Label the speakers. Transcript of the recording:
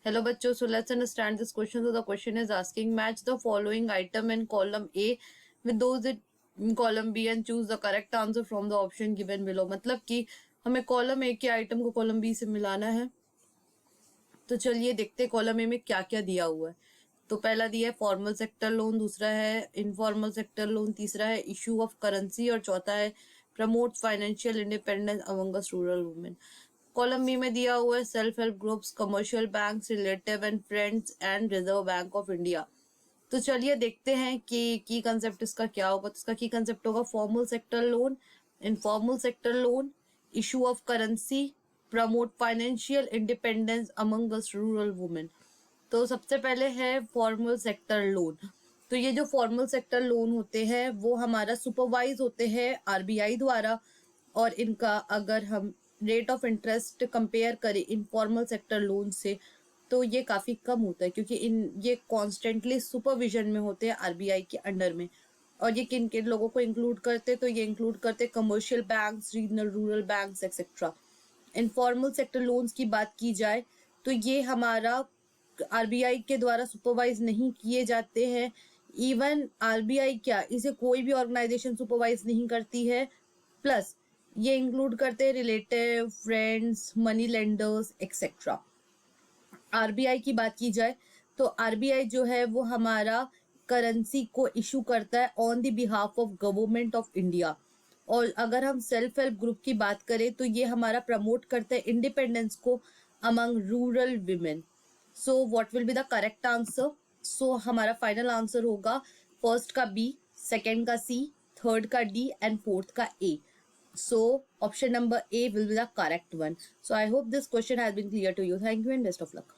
Speaker 1: Hello बच्चों, so let's understand this question. So the question is asking match the following item in column A with those in column B and choose the correct answer from the option given below. मतलब कि हमें column A के item को column B से मिलाना है। तो चलिए देखते हैं कॉलम ए में क्या क्या दिया हुआ है। तो पहला दिया है फॉर्मल सेक्टर लोन, दूसरा है इनफॉर्मल सेक्टर लोन, तीसरा है इशू ऑफ करेंसी और चौथा है प्रमोट फाइनेंशियल इंडिपेंडेंस अमंग अस रूरल वुमेन। कॉलम बी में दिया हुआ है self help groups, commercial banks, relative and friends and reserve bank of India. तो चलिए देखते हैं कि की कंसेप्ट इसका क्या होगा। तो इसका की कंसेप्ट होगा formal sector loan, informal sector loan, issue of currency, promote financial independence among us rural women. तो सबसे पहले है फॉर्मल सेक्टर लोन। तो ये जो फॉर्मल सेक्टर लोन होते हैं वो हमारा सुपरवाइज होते हैं आरबीआई द्वारा, और इनका अगर हम रेट ऑफ इंटरेस्ट कंपेयर करें इनफॉर्मल सेक्टर लोन से तो ये काफ़ी कम होता है, क्योंकि ये कॉन्स्टेंटली सुपरविजन में होते हैं आरबीआई के अंडर में। और ये किन किन लोगों को इंक्लूड करते, तो ये इंक्लूड करते commercial banks, regional rural banks etcetera. Informal sector loans की बात की जाए तो ये हमारा आरबीआई के द्वारा सुपरवाइज नहीं किए जाते हैं। इवन आरबीआई क्या, इसे कोई भी ऑर्गेनाइजेशन सुपरवाइज नहीं करती है। प्लस ये इंक्लूड करते हैं relative, friends, money lenders etcetera. RBI की बात की जाए तो आरबीआई जो है वो हमारा करेंसी को इशू करता है on the behalf of government of India. और अगर हम सेल्फ हेल्प ग्रुप की बात करें तो ये हमारा प्रमोट करता है इंडिपेंडेंस को among rural women. So what will be the correct answer? So हमारा फाइनल आंसर होगा फर्स्ट का बी, सेकेंड का सी, थर्ड का डी एंड फोर्थ का A. So option number A will be the correct one. So I hope this question has been clear to you. Thank you and best of luck.